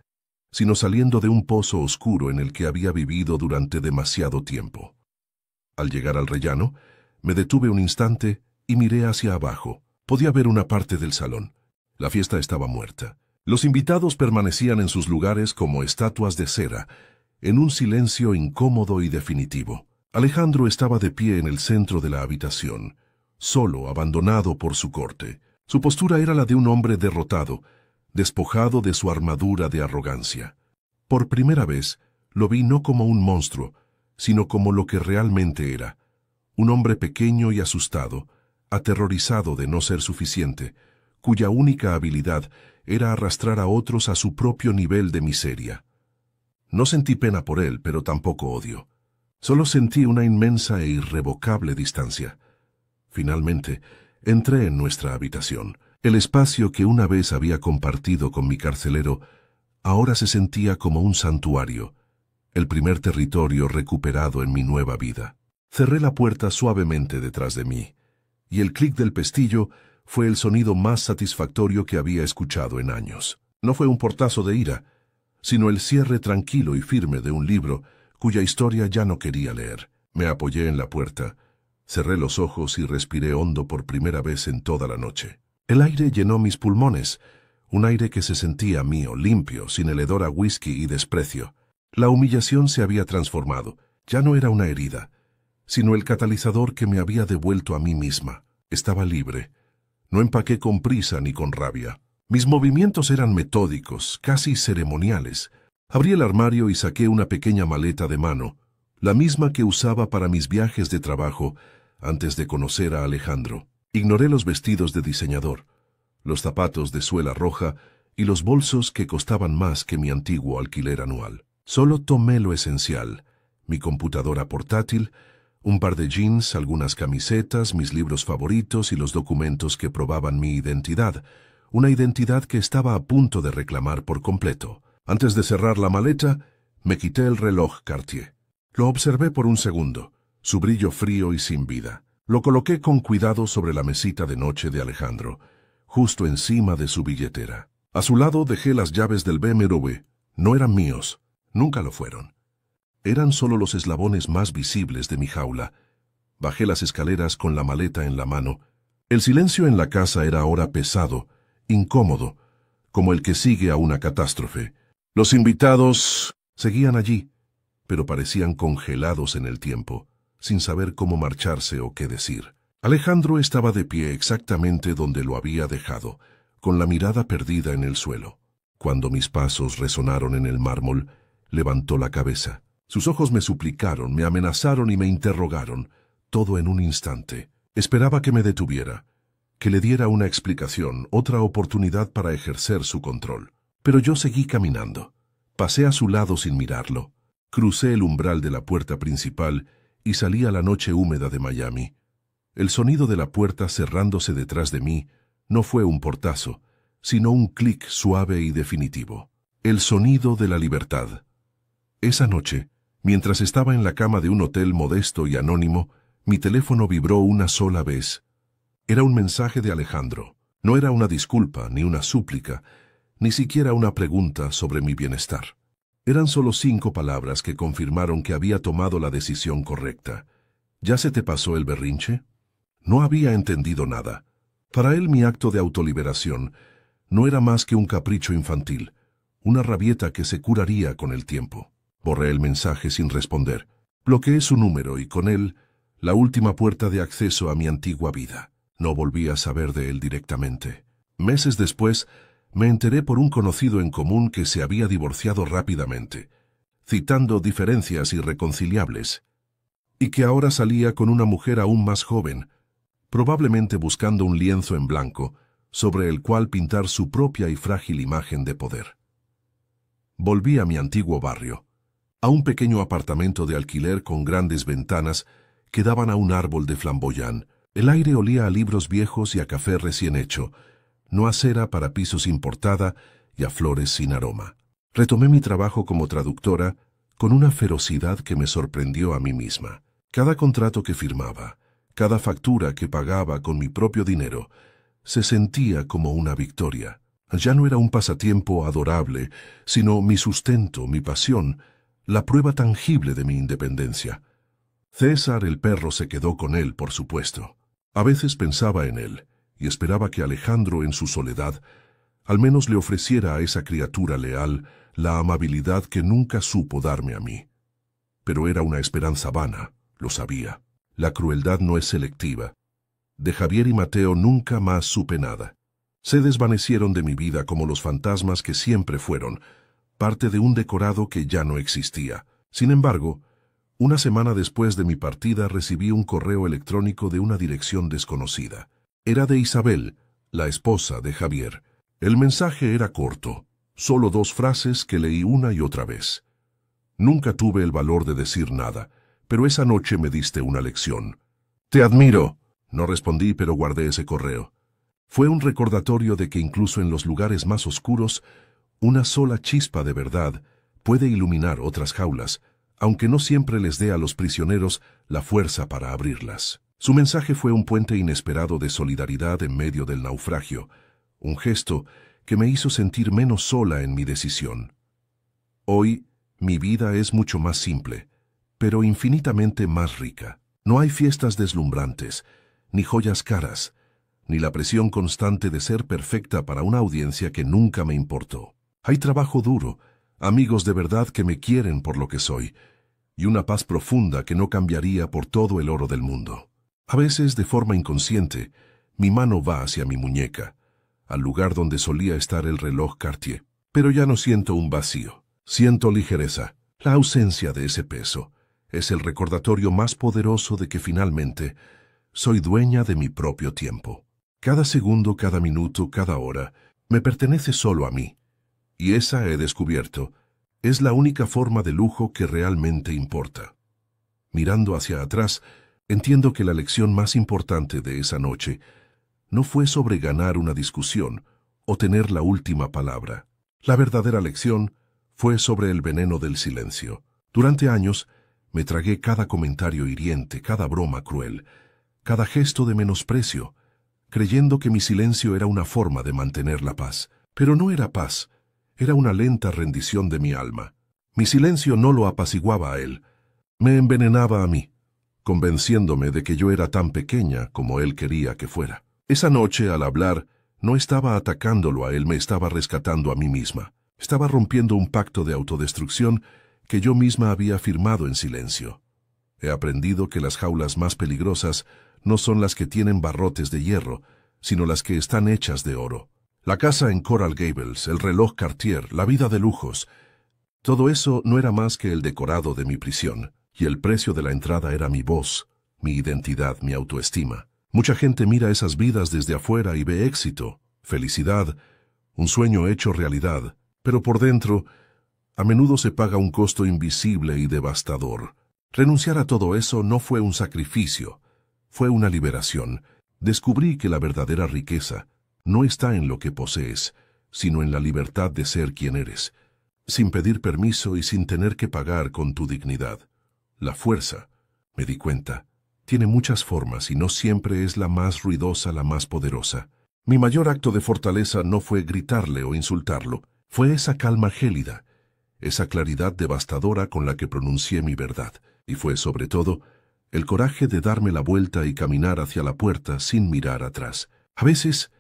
sino saliendo de un pozo oscuro en el que había vivido durante demasiado tiempo. Al llegar al rellano, me detuve un instante y miré hacia abajo. Podía ver una parte del salón. La fiesta estaba muerta. Los invitados permanecían en sus lugares como estatuas de cera, en un silencio incómodo y definitivo. Alejandro estaba de pie en el centro de la habitación, solo, abandonado por su corte. Su postura era la de un hombre derrotado, despojado de su armadura de arrogancia. Por primera vez, lo vi no como un monstruo, sino como lo que realmente era, un hombre pequeño y asustado, aterrorizado de no ser suficiente, cuya única habilidad era arrastrar a otros a su propio nivel de miseria. No sentí pena por él, pero tampoco odio. Solo sentí una inmensa e irrevocable distancia. Finalmente, entré en nuestra habitación. El espacio que una vez había compartido con mi carcelero ahora se sentía como un santuario, el primer territorio recuperado en mi nueva vida. Cerré la puerta suavemente detrás de mí, y el clic del pestillo fue el sonido más satisfactorio que había escuchado en años. No fue un portazo de ira, sino el cierre tranquilo y firme de un libro cuya historia ya no quería leer. Me apoyé en la puerta, cerré los ojos y respiré hondo por primera vez en toda la noche. El aire llenó mis pulmones, un aire que se sentía mío, limpio, sin el hedor a whisky y desprecio. La humillación se había transformado. Ya no era una herida, sino el catalizador que me había devuelto a mí misma. Estaba libre. No empaqué con prisa ni con rabia. Mis movimientos eran metódicos, casi ceremoniales. Abrí el armario y saqué una pequeña maleta de mano, la misma que usaba para mis viajes de trabajo antes de conocer a Alejandro. Ignoré los vestidos de diseñador, los zapatos de suela roja y los bolsos que costaban más que mi antiguo alquiler anual. Solo tomé lo esencial: mi computadora portátil, un par de jeans, algunas camisetas, mis libros favoritos y los documentos que probaban mi identidad, una identidad que estaba a punto de reclamar por completo. Antes de cerrar la maleta, me quité el reloj Cartier. Lo observé por un segundo, su brillo frío y sin vida. Lo coloqué con cuidado sobre la mesita de noche de Alejandro, justo encima de su billetera. A su lado dejé las llaves del BMW. No eran míos, nunca lo fueron. Eran solo los eslabones más visibles de mi jaula. Bajé las escaleras con la maleta en la mano. El silencio en la casa era ahora pesado, incómodo, como el que sigue a una catástrofe. Los invitados seguían allí, pero parecían congelados en el tiempo, sin saber cómo marcharse o qué decir. Alejandro estaba de pie exactamente donde lo había dejado, con la mirada perdida en el suelo. Cuando mis pasos resonaron en el mármol, levantó la cabeza. Sus ojos me suplicaron, me amenazaron y me interrogaron, todo en un instante. Esperaba que me detuviera, que le diera una explicación, otra oportunidad para ejercer su control. Pero yo seguí caminando. Pasé a su lado sin mirarlo. Crucé el umbral de la puerta principal y salí a la noche húmeda de Miami. El sonido de la puerta cerrándose detrás de mí no fue un portazo, sino un clic suave y definitivo. El sonido de la libertad. Esa noche, mientras estaba en la cama de un hotel modesto y anónimo, mi teléfono vibró una sola vez. Era un mensaje de Alejandro. No era una disculpa, ni una súplica, ni siquiera una pregunta sobre mi bienestar. Eran solo 5 palabras que confirmaron que había tomado la decisión correcta. ¿Ya se te pasó el berrinche? No había entendido nada. Para él mi acto de autoliberación no era más que un capricho infantil, una rabieta que se curaría con el tiempo. Borré el mensaje sin responder. Bloqueé su número y con él la última puerta de acceso a mi antigua vida. No volví a saber de él directamente. Meses después, me enteré por un conocido en común que se había divorciado rápidamente, citando diferencias irreconciliables, y que ahora salía con una mujer aún más joven, probablemente buscando un lienzo en blanco sobre el cual pintar su propia y frágil imagen de poder. Volví a mi antiguo barrio, a un pequeño apartamento de alquiler con grandes ventanas que daban a un árbol de flamboyán. El aire olía a libros viejos y a café recién hecho, no a cera para pisos importada y a flores sin aroma. Retomé mi trabajo como traductora con una ferocidad que me sorprendió a mí misma. Cada contrato que firmaba, cada factura que pagaba con mi propio dinero, se sentía como una victoria. Ya no era un pasatiempo adorable, sino mi sustento, mi pasión, la prueba tangible de mi independencia. César el perro se quedó con él, por supuesto. A veces pensaba en él y esperaba que Alejandro, en su soledad, al menos le ofreciera a esa criatura leal la amabilidad que nunca supo darme a mí. Pero era una esperanza vana, lo sabía. La crueldad no es selectiva. De Javier y Mateo nunca más supe nada. Se desvanecieron de mi vida como los fantasmas que siempre fueron, parte de un decorado que ya no existía. Sin embargo, una semana después de mi partida recibí un correo electrónico de una dirección desconocida. Era de Isabel, la esposa de Javier. El mensaje era corto, solo 2 frases que leí una y otra vez. Nunca tuve el valor de decir nada, pero esa noche me diste una lección. «Te admiro», no respondí, pero guardé ese correo. Fue un recordatorio de que incluso en los lugares más oscuros, una sola chispa de verdad puede iluminar otras jaulas, aunque no siempre les dé a los prisioneros la fuerza para abrirlas. Su mensaje fue un puente inesperado de solidaridad en medio del naufragio, un gesto que me hizo sentir menos sola en mi decisión. Hoy, mi vida es mucho más simple, pero infinitamente más rica. No hay fiestas deslumbrantes, ni joyas caras, ni la presión constante de ser perfecta para una audiencia que nunca me importó. Hay trabajo duro, amigos de verdad que me quieren por lo que soy, y una paz profunda que no cambiaría por todo el oro del mundo. A veces, de forma inconsciente, mi mano va hacia mi muñeca, al lugar donde solía estar el reloj Cartier. Pero ya no siento un vacío, siento ligereza. La ausencia de ese peso es el recordatorio más poderoso de que finalmente soy dueña de mi propio tiempo. Cada segundo, cada minuto, cada hora, me pertenece solo a mí. Y esa, he descubierto, es la única forma de lujo que realmente importa. Mirando hacia atrás, entiendo que la lección más importante de esa noche no fue sobre ganar una discusión o tener la última palabra. La verdadera lección fue sobre el veneno del silencio. Durante años, me tragué cada comentario hiriente, cada broma cruel, cada gesto de menosprecio, creyendo que mi silencio era una forma de mantener la paz. Pero no era paz. Era una lenta rendición de mi alma. Mi silencio no lo apaciguaba a él, me envenenaba a mí, convenciéndome de que yo era tan pequeña como él quería que fuera. Esa noche, al hablar, no estaba atacándolo a él, me estaba rescatando a mí misma. Estaba rompiendo un pacto de autodestrucción que yo misma había firmado en silencio. He aprendido que las jaulas más peligrosas no son las que tienen barrotes de hierro, sino las que están hechas de oro. La casa en Coral Gables, el reloj Cartier, la vida de lujos, todo eso no era más que el decorado de mi prisión, y el precio de la entrada era mi voz, mi identidad, mi autoestima. Mucha gente mira esas vidas desde afuera y ve éxito, felicidad, un sueño hecho realidad, pero por dentro A menudo se paga un costo invisible y devastador. Renunciar a todo eso no fue un sacrificio, fue una liberación. Descubrí que la verdadera riqueza no está en lo que posees, sino en la libertad de ser quien eres, sin pedir permiso y sin tener que pagar con tu dignidad. La fuerza, me di cuenta, tiene muchas formas y no siempre es la más ruidosa, la más poderosa. Mi mayor acto de fortaleza no fue gritarle o insultarlo, fue esa calma gélida, esa claridad devastadora con la que pronuncié mi verdad, y fue, sobre todo, el coraje de darme la vuelta y caminar hacia la puerta sin mirar atrás. A veces,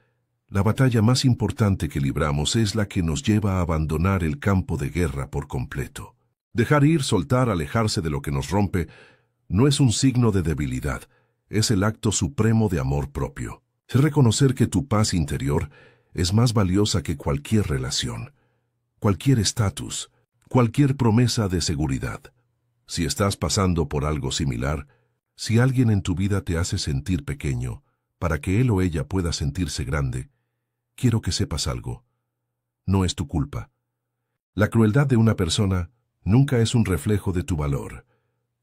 la batalla más importante que libramos es la que nos lleva a abandonar el campo de guerra por completo. Dejar ir, soltar, alejarse de lo que nos rompe, no es un signo de debilidad, es el acto supremo de amor propio. Es reconocer que tu paz interior es más valiosa que cualquier relación, cualquier estatus, cualquier promesa de seguridad. Si estás pasando por algo similar, si alguien en tu vida te hace sentir pequeño, para que él o ella pueda sentirse grande, quiero que sepas algo. No es tu culpa. La crueldad de una persona nunca es un reflejo de tu valor,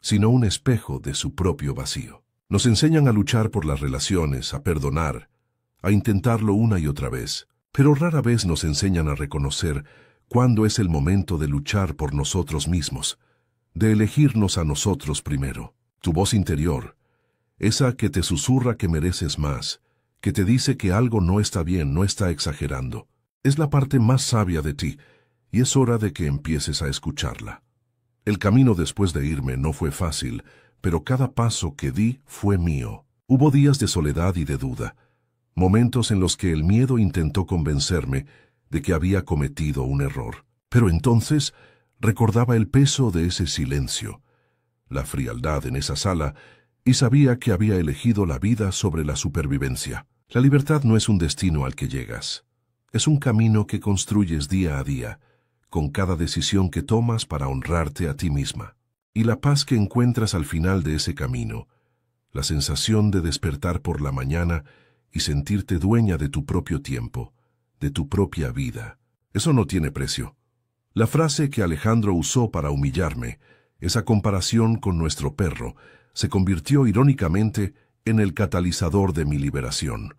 sino un espejo de su propio vacío. Nos enseñan a luchar por las relaciones, a perdonar, a intentarlo una y otra vez, pero rara vez nos enseñan a reconocer cuándo es el momento de luchar por nosotros mismos, de elegirnos a nosotros primero. Tu voz interior, esa que te susurra que mereces más, que te dice que algo no está bien, no está exagerando, es la parte más sabia de ti, y es hora de que empieces a escucharla. El camino después de irme no fue fácil, pero cada paso que di fue mío. Hubo días de soledad y de duda, momentos en los que el miedo intentó convencerme de que había cometido un error. Pero entonces recordaba el peso de ese silencio, la frialdad en esa sala, y sabía que había elegido la vida sobre la supervivencia. La libertad no es un destino al que llegas, es un camino que construyes día a día, con cada decisión que tomas para honrarte a ti misma. Y la paz que encuentras al final de ese camino, la sensación de despertar por la mañana y sentirte dueña de tu propio tiempo, de tu propia vida, eso no tiene precio. La frase que Alejandro usó para humillarme, esa comparación con nuestro perro, se convirtió irónicamente en el catalizador de mi liberación.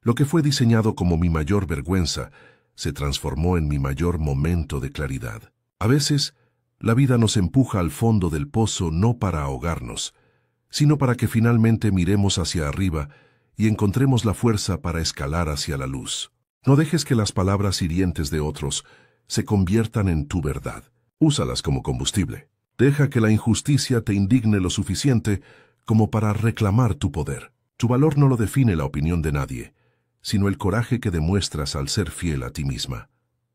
Lo que fue diseñado como mi mayor vergüenza se transformó en mi mayor momento de claridad. A veces, la vida nos empuja al fondo del pozo no para ahogarnos, sino para que finalmente miremos hacia arriba y encontremos la fuerza para escalar hacia la luz. No dejes que las palabras hirientes de otros se conviertan en tu verdad. Úsalas como combustible. Deja que la injusticia te indigne lo suficiente como para reclamar tu poder. Tu valor no lo define la opinión de nadie, sino el coraje que demuestras al ser fiel a ti misma.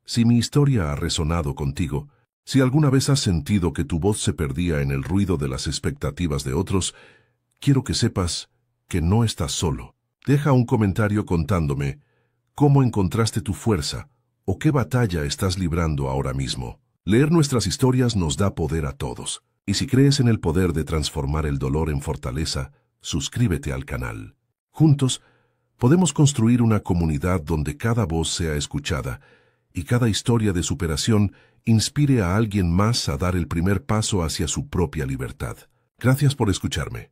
Si mi historia ha resonado contigo, si alguna vez has sentido que tu voz se perdía en el ruido de las expectativas de otros, quiero que sepas que no estás solo. Deja un comentario contándome cómo encontraste tu fuerza o qué batalla estás librando ahora mismo. Leer nuestras historias nos da poder a todos. Y si crees en el poder de transformar el dolor en fortaleza, suscríbete al canal. Juntos, podemos construir una comunidad donde cada voz sea escuchada y cada historia de superación inspire a alguien más a dar el primer paso hacia su propia libertad. Gracias por escucharme.